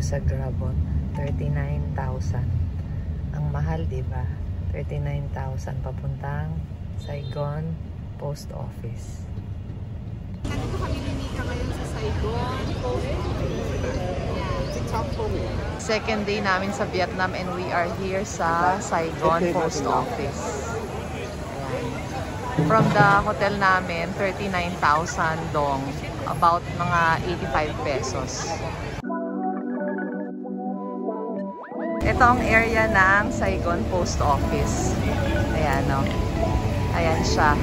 dito sa Grabon. 39,000. Ang mahal, diba? 39,000 papuntang Saigon Post Office. Nandito kami ni Mika ngayon sa Saigon Post Office. Second day namin sa Vietnam and we are here sa Saigon Post Office. Ayan. From the hotel namin, 39,000 dong. About mga 85 pesos. Ito ang area ng Saigon Post Office. Ayan, no? Ayan siya.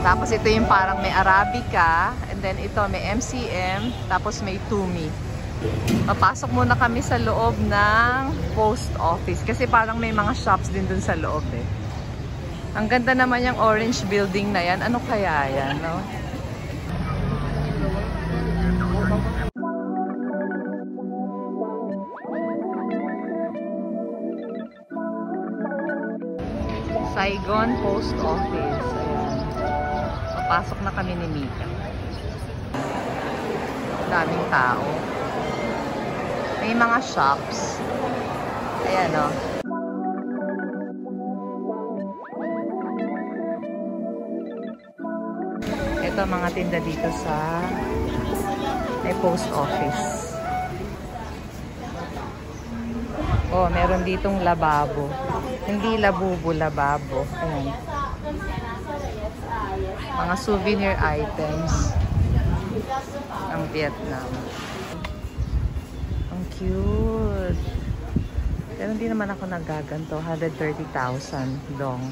Tapos ito yung parang may Arabica. And then ito may MCM. Tapos may Tumi. Papasok muna kami sa loob ng post office. Kasi parang may mga shops din dun sa loob eh. Ang ganda naman yung orange building na yan. Ano kaya yan, no? Saigon Post Office. Ayan. Papasok na kami ni Mika. Daming tao. May mga shops. Ayan, o. Ito mga tinda dito sa may post office. Oh, meron ditong lababo. Hindi labubo, lababo. Ayan. Mga souvenir items ng Vietnam. Ang cute. Pero hindi naman ako nagaganto. 130,000 dong.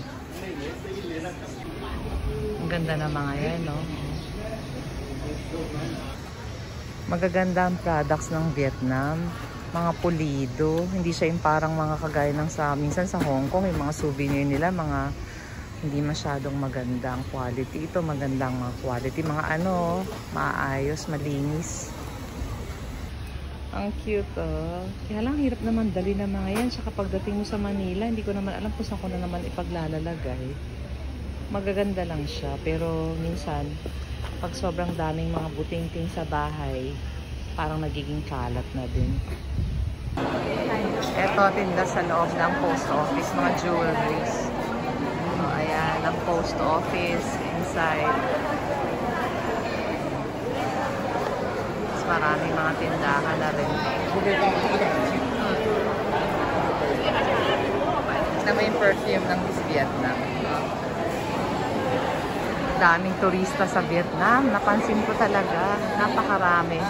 Ang ganda na mga yan, no? Magaganda ang products ng Vietnam. Mga pulido. Hindi siya yung parang mga kagaya ng minsan sa Hong Kong, yung mga souvenir nila, mga hindi masyadong maganda ang quality. Ito magandang mga quality. Mga ano, maayos, malinis. Ang cute, oh. Kaya lang, hirap naman dali na mga yan. Tsaka pagdating mo sa Manila, hindi ko naman alam kung saan ko na naman ipaglalalagay. Magaganda lang siya. Pero minsan, pag sobrang daming mga buting-ting sa bahay, parang nagiging kalat na din. Ito, tinda sa loob ng post office, mga jewelries. So, ayan, ang post office inside. Mas maraming mga tindahan na rin. Naman yung perfume ng Miss Vietnam. Daming turista sa Vietnam. Napansin ko talaga. Napakarami.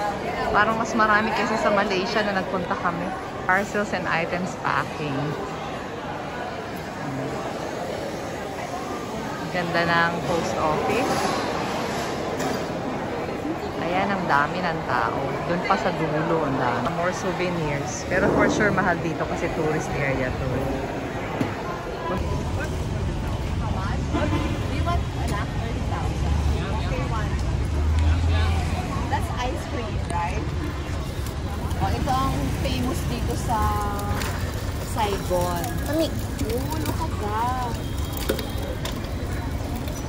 Parang mas marami kasi sa Malaysia na nagpunta kami. Parcels and items packing. Ganda ng post office. Ayan, ang dami ng tao. Doon pa sa dulo. More souvenirs. Pero for sure, mahal dito kasi tourist area to. Ice cream, right? Oh, ito ang famous dito sa Saigon. Kami. Oh, look at that.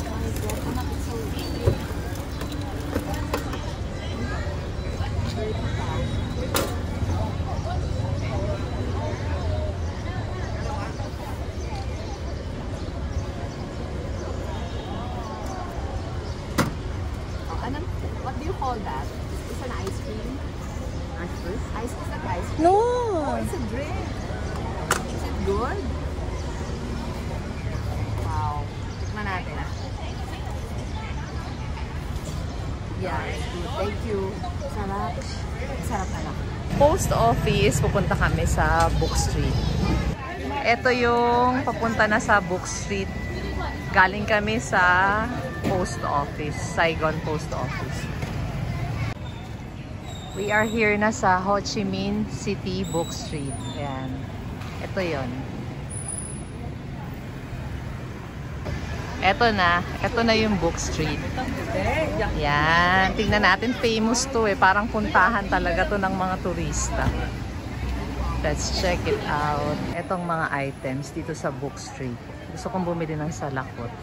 Oh my God, anak, it's so big. Oh, anong, what do you call that? Is an ice cream? Ice cream? Ice cream, like ice cream? No! Oh, it's a drink. Is it good? Wow. Tikman natin. Yeah, it's good. Thank you. Sarap. Sarap anak. Post office, pupunta kami sa Book Street. Ito yung papunta na sa Book Street. Galing kami sa post office, Saigon Post Office. We are here na sa Ho Chi Minh City Book Street. Ayan. Ito yon. Ito na yung Book Street. Yan. Tingnan natin, famous to eh. Parang puntahan talaga to ng mga turista. Let's check it out. Etong mga items dito sa Book Street. Gusto kong bumili ng salakot.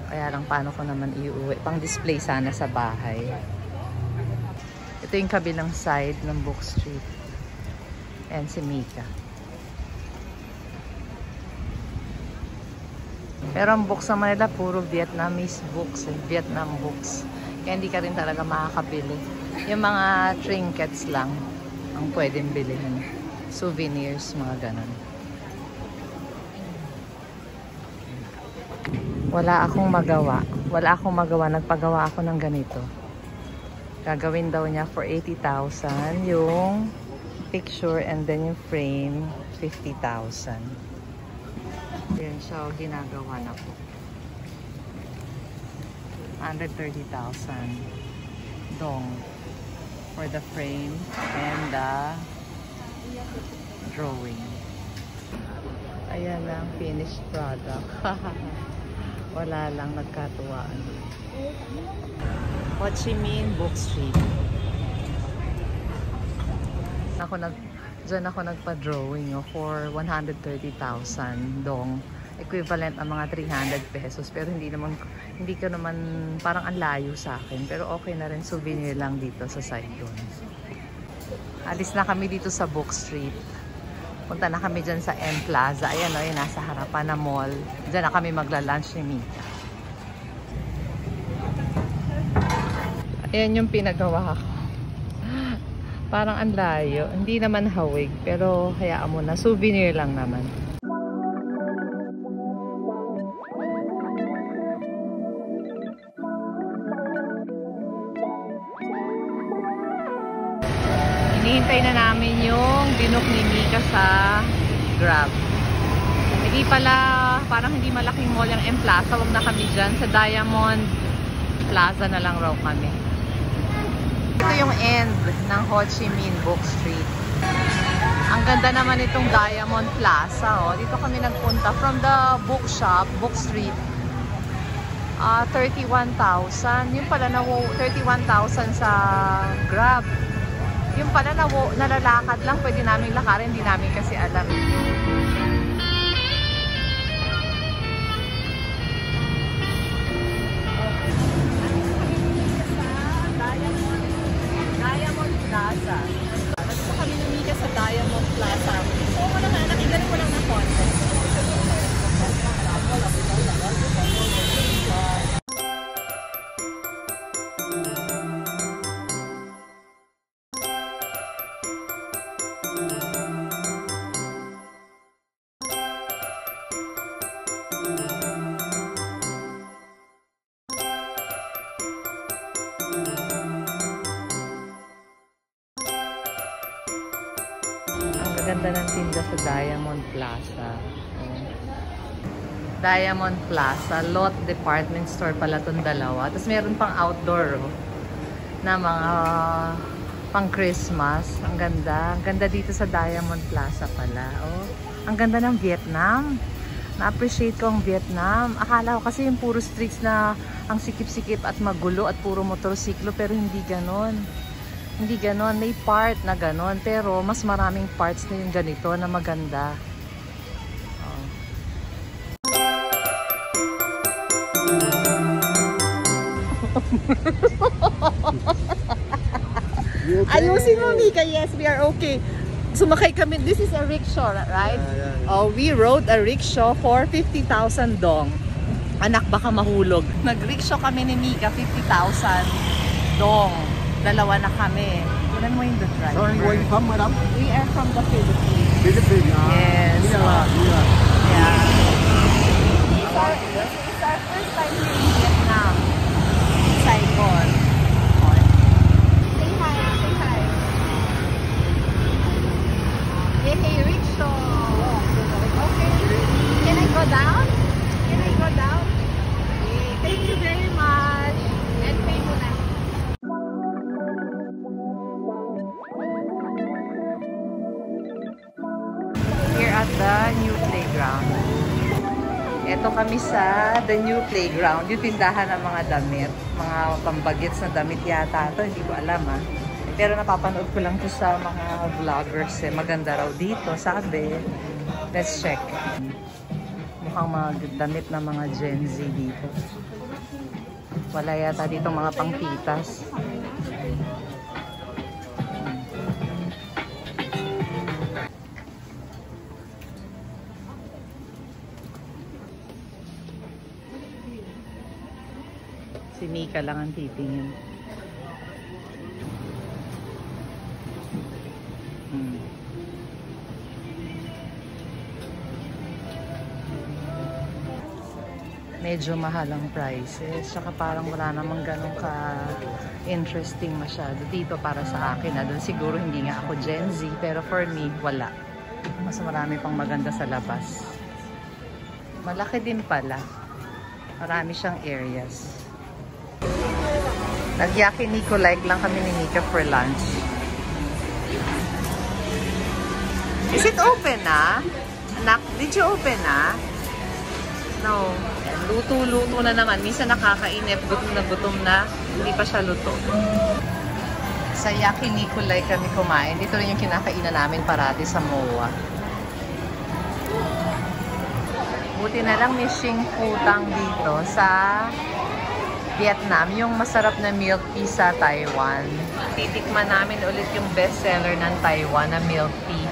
Kaya lang paano ko naman iuwi. Pang display sana sa bahay. Ito yung kabilang side ng Book Street. And si Mika. Pero ang books naman nila, puro Vietnamese books. Vietnam books. Kaya hindi ka rin talaga makakabili. Yung mga trinkets lang ang pwedeng bilhin. Souvenirs, mga ganon. Wala akong magawa. Wala akong magawa. Nagpagawa ako ng ganito. Gagawin daw niya for 80,000 yung picture and then yung frame 50,000. Yan siya, ginagawa na po. 130,000 dong for the frame and the drawing. Ayan ang finished product. Wala lang, nagkatuwaan. Ho Chi Minh Book Street. Diyan ako nagpa-drawing for 130,000 dong. Equivalent ang mga 300 pesos. Pero hindi ko naman, parang ang layo sa akin. Pero okay na rin, souvenir lang dito sa Saigon. Alis na kami dito sa Book Street. Punta na kami dyan sa M Plaza. Ayan o, yung nasa harapan na mall. Diyan na kami magla-lunch ni Mika. Ayan yung pinagawa ko. Parang ang layo. Hindi naman hawig. Pero hayaan mo na. Souvenir lang naman. Hinihintay na namin yung dinok ni Mika sa Grab. Hindi pala, parang hindi malaking mall yung M Plaza. Huwag na kami dyan. Sa Diamond Plaza na lang raw kami. Ito yung end ng Ho Chi Minh Book Street. Ang ganda naman itong Diamond Plaza. Oh. Dito kami nagpunta from the bookshop, Book Street. 31,000. Yung pala na 31,000 sa Grab. Yung pala nalalakad lang, pwede namin lakarin, hindi namin kasi alam. Diamond Plaza. Nagpunta kami namika sa Diamond Plaza. Oo mo naman, nakigaling ko lang na konti. Ganda ng tinda sa Diamond Plaza. Diamond Plaza, Lot Department Store pala itong dalawa. Tapos meron pang outdoor na mga pang Christmas. Ang ganda. Ang ganda dito sa Diamond Plaza pala. Oh, ang ganda ng Vietnam. Na-appreciate ko ang Vietnam. Akala ko kasi yung puro streets na ang sikip-sikip at magulo at puro motorsiklo, pero hindi ganon. Hindi ganon, may part na ganon, pero mas maraming parts na yung ganito na maganda. Oh. Okay? Ayusin mo, Mika. Yes, we are okay. Sumakay kami. This is a rickshaw, right? Yeah. Oh, we rode a rickshaw for 50,000 dong. Anak, baka mahulog. Nag-rickshaw kami ni Mika, 50,000 dong. Dalawa na kami. Kunan mo yung the driver. Sorry, where you from, madam? We are from the Philippines. Philippines? Yes. Yeah. It's our first time here in Vietnam. Saigon. Say hi. Say hi. Hey, rickshaw. Okay. Can I go down? Can I go down? Okay. Thank you very much. And pay mo na. At the new playground. Ito kami sa the new playground. Yung tindahan ng mga damit. Mga pambagets na damit yata. Ito, hindi ko alam ha. Pero napapanood ko lang to sa mga vloggers. Maganda raw dito, sabi. Let's check. Mukhang mga damit na mga Gen Z dito. Wala yata dito mga pangpitas. Si Mika lang ang titingin. Medyo mahal ang prices. Saka parang wala namang ganun ka-interesting masyado dito para sa akin. Doon siguro hindi nga ako Gen Z, pero for me, wala. Mas marami pang maganda sa labas. Malaki din pala. Marami siyang areas. Nag-yakiniku like lang kami ni Mika for lunch. Is it open na? Anak, did you open na? No. Luto-luto na naman. Minsan nakakainip, gutom na, hindi pa siya luto. Sa yakiniku like kami kumain. Dito rin yung kinakainan namin parati sa MOA. Buti na lang may Shing Putang dito sa Vietnam. Yung masarap na milk tea sa Taiwan. Titikman namin ulit yung bestseller ng Taiwan na milk tea.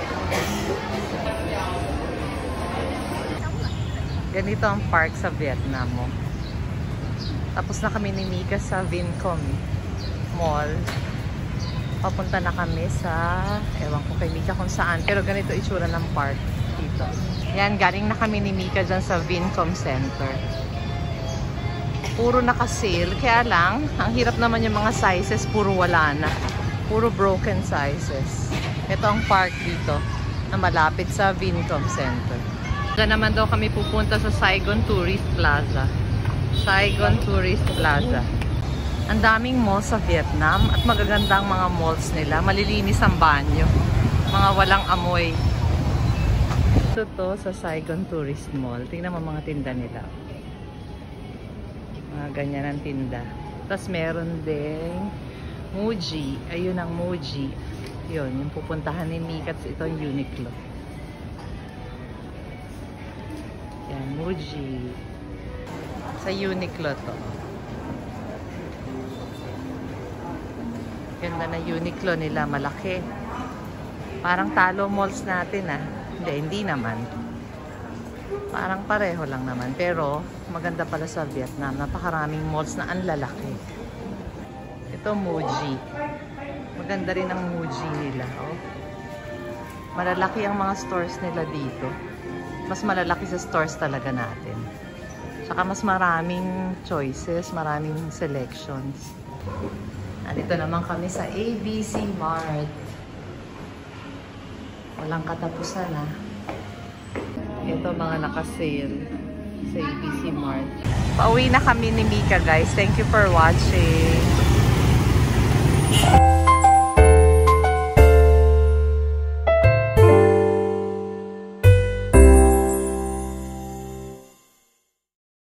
Ganito ang park sa Vietnam. Oh. Tapos na kami ni Mika sa Vincom Mall. Papunta na kami sa, ewan ko kay Mika kung saan. Pero ganito itsura ng park dito. Yan, galing na kami ni Mika dyan sa Vincom Center. Puro naka-sale. Kaya lang, ang hirap naman yung mga sizes, puro wala na. Puro broken sizes. Ito ang park dito na malapit sa Vincom Center. Diyan naman daw kami pupunta sa Saigon Tourist Plaza. Saigon Tourist Plaza. Ang daming malls sa Vietnam at magagandang mga malls nila. Malilinis ang banyo. Mga walang amoy. Ito to sa Saigon Tourist Mall. Tingnan mo mga tinda nila. Mga ganyan ang tinda. Tapos meron ding Muji. Ayun ang Muji. Yun, yung pupuntahan ni Mika. Ito yung Uniqlo. Yan, Muji. Sa Uniqlo to. Ganda na Uniqlo nila, malaki. Parang talo malls natin ah. Hindi naman. Parang pareho lang naman. Pero maganda pala sa Vietnam. Napakaraming malls na ang lalaki. Ito Muji. Maganda rin ang Muji nila. Oh. Malalaki ang mga stores nila dito. Mas malalaki sa stores talaga natin. Saka mas maraming choices, maraming selections. Nandito naman kami sa ABC Mart. Walang katapusan ah. Ito mga naka-sale sa ABC Mart. Pauwi na kami ni Mika guys. Thank you for watching.